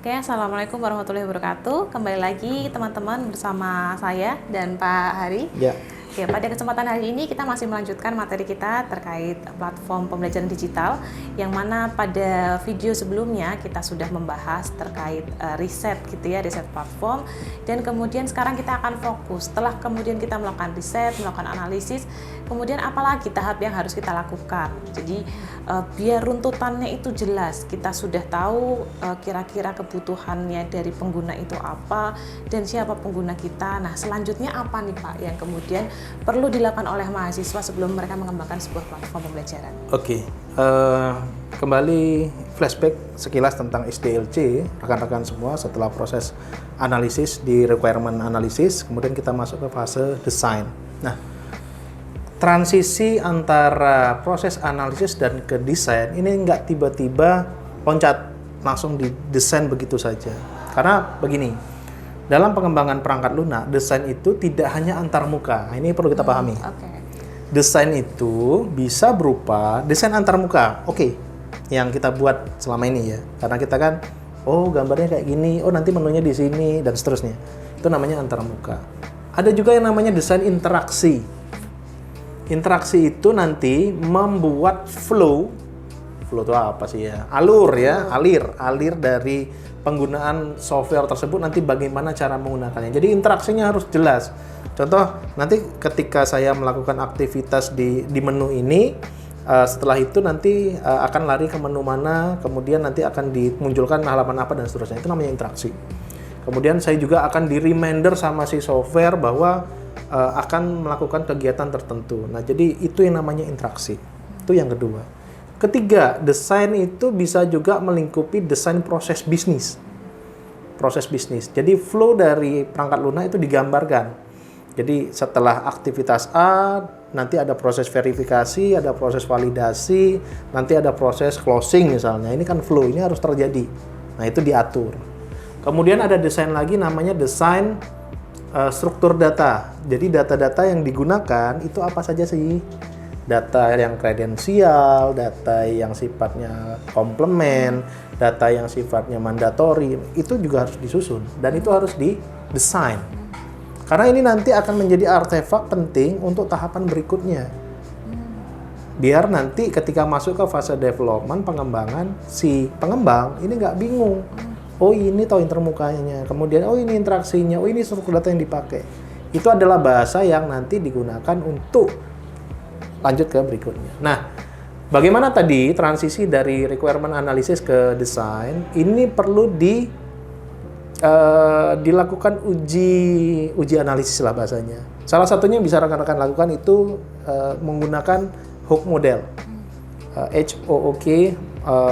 Oke, Assalamualaikum warahmatullahi wabarakatuh. Kembali lagi teman-teman bersama saya dan Pak Hari. Ya. Oke, pada kesempatan hari ini kita masih melanjutkan materi kita terkait platform pembelajaran digital, yang mana pada video sebelumnya kita sudah membahas terkait riset gitu ya, riset platform, dan kemudian sekarang kita akan fokus setelah kemudian kita melakukan riset, melakukan analisis, kemudian apalagi tahap yang harus kita lakukan. Jadi biar runtutannya itu jelas, kita sudah tahu kira-kira kebutuhannya dari pengguna itu apa dan siapa pengguna kita. Nah, selanjutnya apa nih Pak yang kemudian perlu dilakukan oleh mahasiswa sebelum mereka mengembangkan sebuah platform pembelajaran? Oke, kembali flashback sekilas tentang SDLC, rekan-rekan semua setelah proses analisis di requirement analysis, kemudian kita masuk ke fase design. Nah, transisi antara proses analisis dan ke desain ini nggak tiba-tiba loncat langsung di desain begitu saja. Karena begini, dalam pengembangan perangkat lunak, desain itu tidak hanya antar muka. Ini perlu kita pahami. Desain itu bisa berupa desain antar muka. Oke, yang kita buat selama ini ya. Karena kita kan, oh gambarnya kayak gini, oh nanti menunya di sini, dan seterusnya. Itu namanya antar muka. Ada juga yang namanya desain interaksi. Interaksi itu nanti membuat flow itu apa sih ya? Alir dari penggunaan software tersebut, nanti bagaimana cara menggunakannya. Jadi interaksinya harus jelas. Contoh, nanti ketika saya melakukan aktivitas di menu ini, setelah itu nanti akan lari ke menu mana, kemudian nanti akan dimunculkan halaman apa dan seterusnya. Itu namanya interaksi. Kemudian saya juga akan di reminder sama si software bahwa akan melakukan kegiatan tertentu. Nah, jadi itu yang namanya interaksi. Itu yang kedua. Ketiga, desain itu bisa juga melingkupi desain proses bisnis. Proses bisnis. Jadi flow dari perangkat lunak itu digambarkan. Jadi setelah aktivitas A, nanti ada proses verifikasi, ada proses validasi, nanti ada proses closing misalnya. Ini kan flow, ini harus terjadi. Nah, itu diatur. Kemudian ada desain lagi namanya desain struktur data. Jadi data-data yang digunakan itu apa saja sih? Data yang kredensial, data yang sifatnya komplement, data yang sifatnya mandatori, itu juga harus disusun dan itu harus didesain. Karena ini nanti akan menjadi artefak penting untuk tahapan berikutnya. Biar nanti ketika masuk ke fase development, pengembangan, si pengembang ini nggak bingung. Oh ini tahu intermukanya, kemudian oh ini interaksinya, oh ini struktur data yang dipakai. Itu adalah bahasa yang nanti digunakan untuk lanjut ke berikutnya. Nah, bagaimana tadi transisi dari requirement analysis ke desain? Ini perlu dilakukan uji analisis lah bahasanya. Salah satunya yang bisa rekan-rekan lakukan itu menggunakan HOOK model, HOOK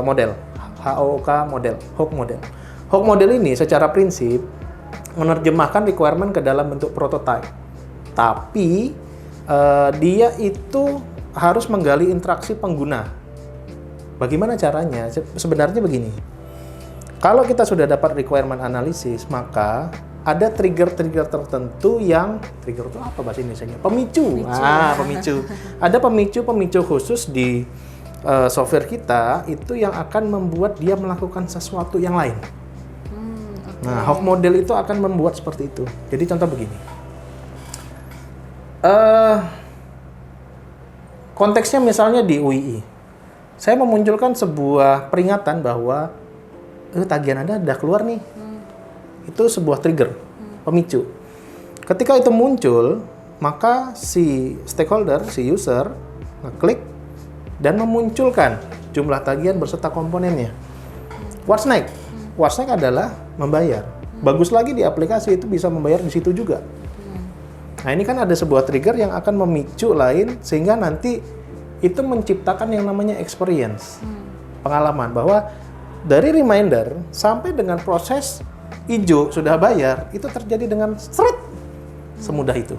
model, HOOK model, HOOK model. HOOK model ini secara prinsip menerjemahkan requirement ke dalam bentuk prototype, tapi dia itu harus menggali interaksi pengguna. Bagaimana caranya? Sebenarnya begini. Kalau kita sudah dapat requirement analysis, maka ada trigger-trigger tertentu yang trigger itu apa bahasa Indonesianya? Pemicu. Pemicu. Ada pemicu khusus di software kita itu yang akan membuat dia melakukan sesuatu yang lain. Nah, HOOK model itu akan membuat seperti itu. Jadi contoh begini. Konteksnya misalnya di UII, saya memunculkan sebuah peringatan bahwa tagihan Anda udah keluar nih. Itu sebuah trigger, pemicu. Ketika itu muncul, maka si stakeholder, si user, ngeklik dan memunculkan jumlah tagihan beserta komponennya. What's next? What's next adalah membayar. Bagus lagi di aplikasi itu bisa membayar di situ juga. Nah, ini kan ada sebuah trigger yang akan memicu lain sehingga nanti itu menciptakan yang namanya experience, pengalaman bahwa dari reminder sampai dengan proses hijau sudah bayar itu terjadi dengan semudah itu.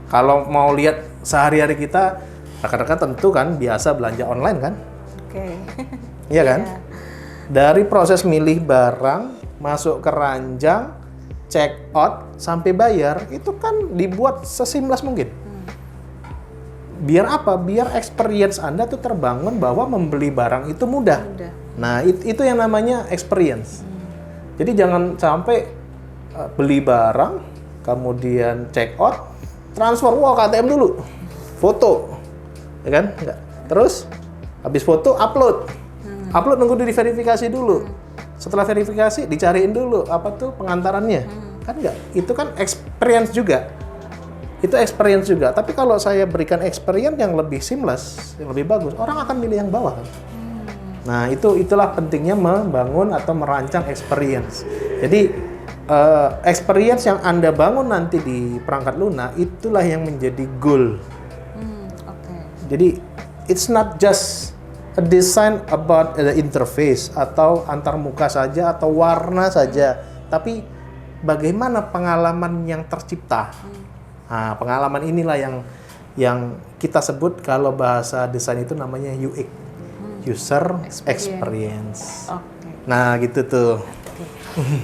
Kalau mau lihat sehari-hari kita, rekan-rekan tentu kan biasa belanja online kan? Oke. Iya kan? Dari proses milih barang, masuk ke ranjang, check out sampai bayar itu kan dibuat seseamless mungkin. Biar apa? Biar experience Anda tuh terbangun bahwa membeli barang itu mudah. Nah, itu yang namanya experience. Jadi jangan sampai beli barang, kemudian check out, transfer, wah ke ATM dulu, foto, ya kan? Enggak. Terus habis foto upload, nunggu diverifikasi dulu. Setelah verifikasi dicariin dulu apa tuh pengantarannya, kan enggak? Itu kan experience juga. Itu experience juga. Tapi kalau saya berikan experience yang lebih seamless, yang lebih bagus, orang akan milih yang bawah kan? Nah, itulah pentingnya membangun atau merancang experience. Jadi experience yang Anda bangun nanti di perangkat lunak itulah yang menjadi goal. Jadi it's not just a design about the interface atau antar muka saja atau warna saja, tapi bagaimana pengalaman yang tercipta. Nah, pengalaman inilah yang kita sebut kalau bahasa desain itu namanya UX. User experience. Nah, gitu tuh.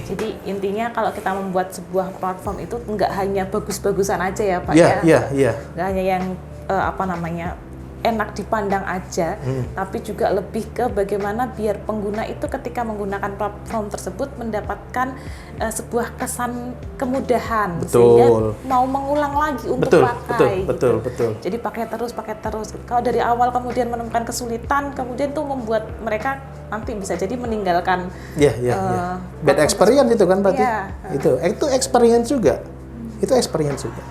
Jadi intinya kalau kita membuat sebuah platform itu nggak hanya bagus-bagusan aja ya Pak Iya. Nggak hanya yang enak dipandang aja, tapi juga lebih ke bagaimana biar pengguna itu ketika menggunakan platform tersebut mendapatkan sebuah kesan kemudahan, sehingga mau mengulang lagi untuk pakai. Betul. Jadi pakai terus. Kalau dari awal kemudian menemukan kesulitan, kemudian tuh membuat mereka nanti bisa jadi meninggalkan. Bad experience itu kan berarti. Itu experience juga. Itu experience juga.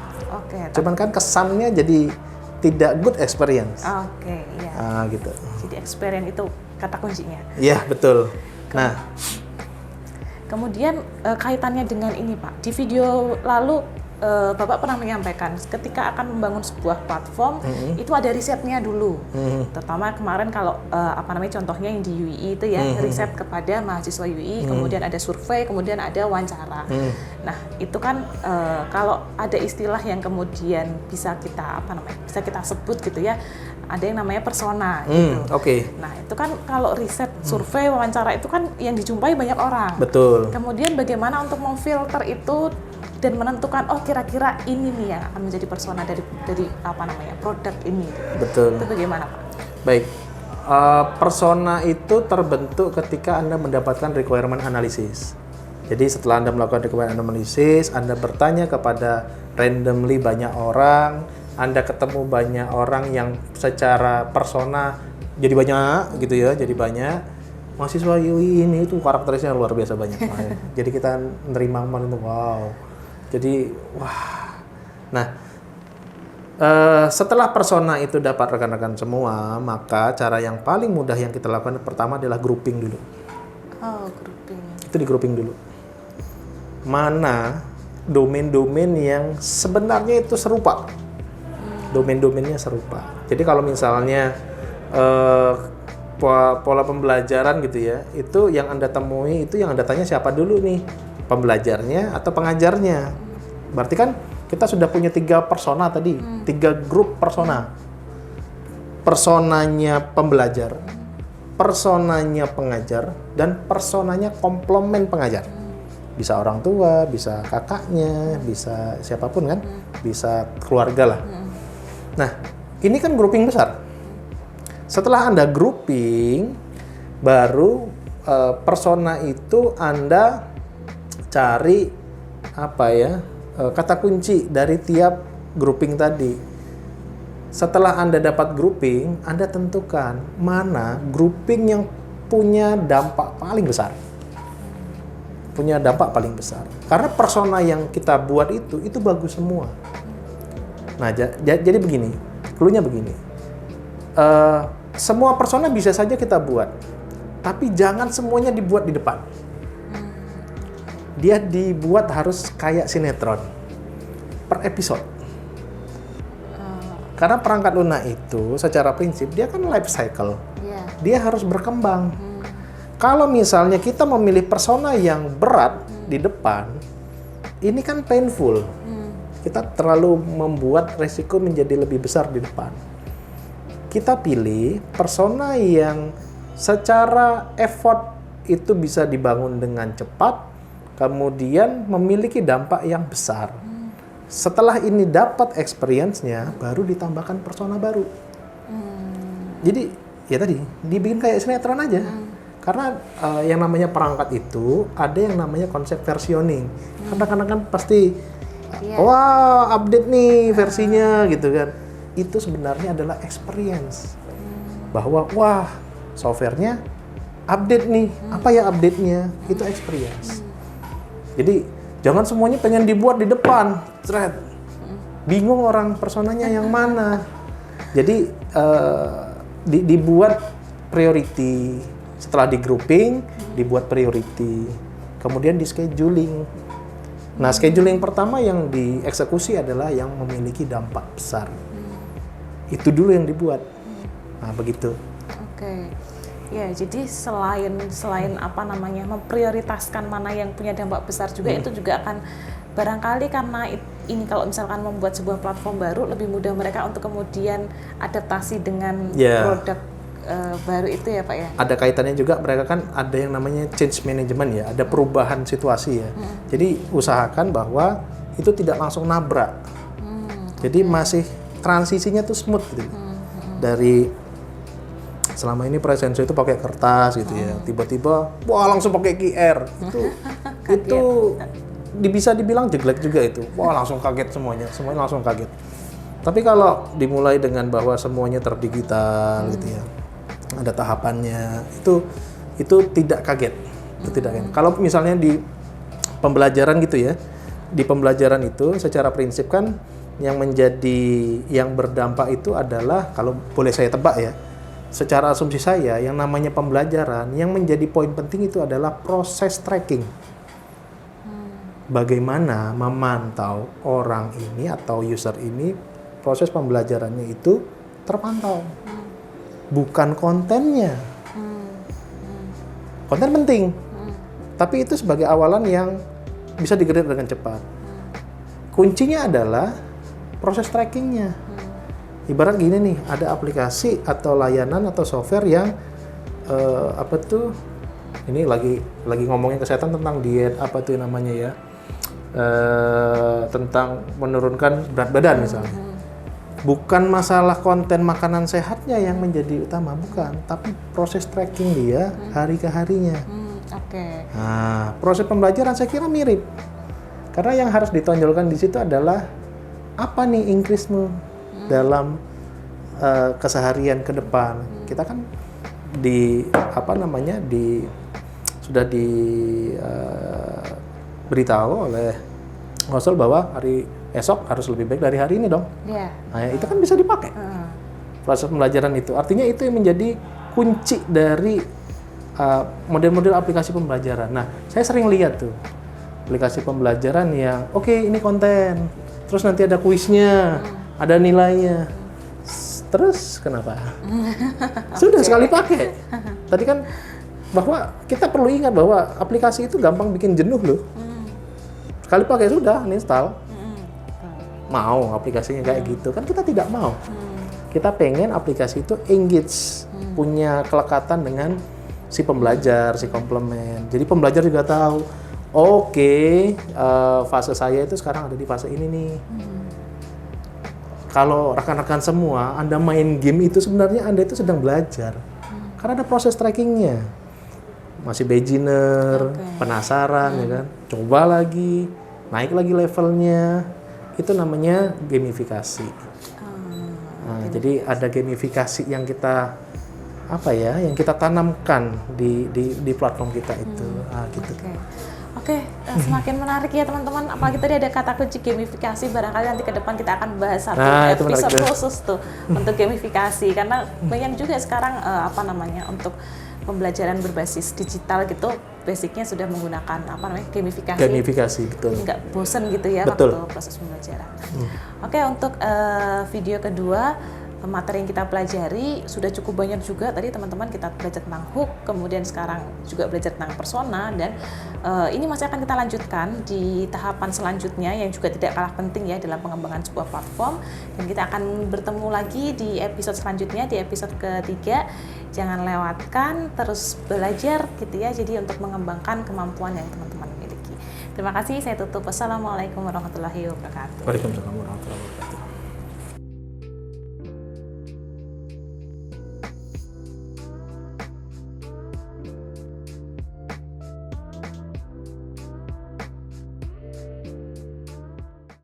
Cuman kan kesannya jadi tidak good experience. Gitu. Jadi experience itu kata kuncinya. Iya, betul. Nah, kemudian kaitannya dengan ini Pak, di video lalu Bapak pernah menyampaikan ketika akan membangun sebuah platform itu ada risetnya dulu. Terutama kemarin kalau contohnya yang di UI itu ya, riset kepada mahasiswa UI, kemudian ada survei, kemudian ada wawancara. Nah, itu kan kalau ada istilah yang kemudian bisa kita sebut gitu ya, ada yang namanya persona gitu. Nah, itu kan kalau riset, survei, wawancara itu kan yang dijumpai banyak orang. Betul. Kemudian bagaimana untuk memfilter itu dan menentukan kira-kira ini nih yang akan menjadi persona dari produk ini. Betul. Itu bagaimana Pak? Baik. Persona itu terbentuk ketika Anda mendapatkan requirement analysis. Jadi setelah Anda melakukan requirement analysis, Anda bertanya kepada randomly banyak orang, Anda ketemu banyak orang yang secara persona jadi banyak gitu ya, jadi banyak. Mahasiswa UI ini itu karakteristiknya luar biasa banyak. Jadi kita nerima itu wow. Jadi nah setelah persona itu dapat rekan-rekan semua, maka cara yang paling mudah yang kita lakukan pertama adalah grouping dulu. Grouping. Itu di grouping dulu. Mana domain-domain yang sebenarnya itu serupa. Domain-domainnya serupa. Jadi kalau misalnya pola pembelajaran gitu ya, itu yang Anda temui, itu yang Anda tanya siapa dulu nih, pembelajarnya atau pengajarnya. Berarti kan kita sudah punya 3 persona tadi, 3 grup persona. Personanya pembelajar, personanya pengajar, dan personanya komplement pengajar. Bisa orang tua, bisa kakaknya, bisa siapapun kan, bisa keluarga lah. Nah, ini kan grouping besar. Setelah Anda grouping, baru persona itu Anda cari kata kunci dari tiap grouping tadi. Setelah Anda dapat grouping, Anda tentukan mana grouping yang punya dampak paling besar. Punya dampak paling besar. Karena persona yang kita buat itu bagus semua. Nah, jadi begini, clue-nya begini. Semua persona bisa saja kita buat, tapi jangan semuanya dibuat di depan. Dia dibuat harus kayak sinetron per episode. Karena perangkat lunak itu secara prinsip dia kan life cycle. Dia harus berkembang. Kalau misalnya kita memilih persona yang berat di depan, ini kan painful. Kita terlalu membuat resiko menjadi lebih besar di depan. Kita pilih persona yang secara effort itu bisa dibangun dengan cepat, kemudian memiliki dampak yang besar. Setelah ini dapat experience-nya, baru ditambahkan persona baru. Jadi, ya tadi, dibikin kayak sinetron aja. Karena yang namanya perangkat itu ada yang namanya konsep versioning. Kadang-kadang kan pasti wah update nih versinya gitu kan. Itu sebenarnya adalah experience. Bahwa wah softwarenya update nih. Apa ya update-nya? Itu experience. Jadi jangan semuanya pengen dibuat di depan. Bingung orang personanya yang mana. Jadi dibuat priority. Setelah di grouping, dibuat priority. Kemudian di scheduling. Nah, scheduling pertama yang dieksekusi adalah yang memiliki dampak besar. Itu dulu yang dibuat. Nah, begitu. Oke. Ya, jadi selain apa namanya memprioritaskan mana yang punya dampak besar juga itu juga akan barangkali karena ini kalau misalkan membuat sebuah platform baru lebih mudah mereka untuk kemudian adaptasi dengan produk baru itu ya Pak ya? Ada kaitannya juga, mereka kan ada yang namanya change management ya, ada perubahan situasi ya. Jadi usahakan bahwa itu tidak langsung nabrak. Jadi masih transisinya tuh smooth gitu. Dari selama ini Presenso itu pakai kertas gitu ya, tiba-tiba wah langsung pakai QR. Itu bisa dibilang jeglek juga itu. Wah langsung kaget semuanya langsung kaget. Tapi kalau dimulai dengan bahwa semuanya terdigital gitu ya, ada tahapannya, itu tidak kaget. Itu tidak kaget. Kalau misalnya di pembelajaran gitu ya, di pembelajaran itu secara prinsip kan yang berdampak itu adalah, kalau boleh saya tebak ya, secara asumsi saya yang namanya pembelajaran yang menjadi poin penting itu adalah proses tracking. Bagaimana memantau orang ini atau user ini, proses pembelajarannya itu terpantau. Bukan kontennya. Konten penting. Tapi itu sebagai awalan yang bisa digerak dengan cepat. Kuncinya adalah proses trackingnya. Ibarat gini nih, ada aplikasi atau layanan atau software yang ini lagi ngomongin kesehatan tentang diet, apa tuh namanya ya, tentang menurunkan berat badan misalnya. Bukan masalah konten makanan sehatnya yang menjadi utama, bukan, tapi proses tracking dia hari ke harinya. Nah, proses pembelajaran saya kira mirip. Karena yang harus ditonjolkan di situ adalah apa nih increase-mu dalam keseharian ke depan. Kita kan sudah diberitahu oleh Rasul bahwa hari esok harus lebih baik dari hari ini dong. Nah, itu kan bisa dipakai. Proses pembelajaran itu. Artinya itu yang menjadi kunci dari model-model aplikasi pembelajaran. Nah, saya sering lihat tuh aplikasi pembelajaran yang ini konten, terus nanti ada kuisnya, ada nilainya. Terus kenapa? Sudah sekali pakai. Tadi kan bahwa kita perlu ingat bahwa aplikasi itu gampang bikin jenuh loh. Sekali pakai sudah, install. Mau aplikasinya kayak gitu kan, kita tidak mau. Kita pengen aplikasi itu engage, punya kelekatan dengan si pembelajar, si komplement. Jadi pembelajar juga tahu, fase saya itu sekarang ada di fase ini nih. Kalau rekan-rekan semua Anda main game itu sebenarnya Anda itu sedang belajar, karena ada proses trackingnya. Masih beginner, penasaran ya kan, coba lagi, naik lagi levelnya. Itu namanya gamifikasi. Nah, jadi ada gamifikasi yang kita yang kita tanamkan di platform kita itu. Gitu. Semakin menarik ya teman-teman. Apalagi tadi ada kata kunci gamifikasi. Barangkali nanti ke depan kita akan bahas satu episode khusus tuh untuk gamifikasi. Karena banyak juga sekarang untuk pembelajaran berbasis digital gitu, basicnya sudah menggunakan gamifikasi. Gamifikasi, betul. Nggak bosen gitu ya waktu proses pembelajaran. Untuk video kedua, materi yang kita pelajari sudah cukup banyak juga. Tadi teman-teman kita belajar tentang hook, kemudian sekarang juga belajar tentang persona, dan ini masih akan kita lanjutkan di tahapan selanjutnya yang juga tidak kalah penting ya dalam pengembangan sebuah platform. Dan kita akan bertemu lagi di episode selanjutnya, di episode ketiga. Jangan lewatkan, terus belajar gitu ya, jadi untuk mengembangkan kemampuan yang teman-teman miliki. Terima kasih, saya tutup. Wassalamualaikum warahmatullahi wabarakatuh. Waalaikumsalam warahmatullahi wabarakatuh.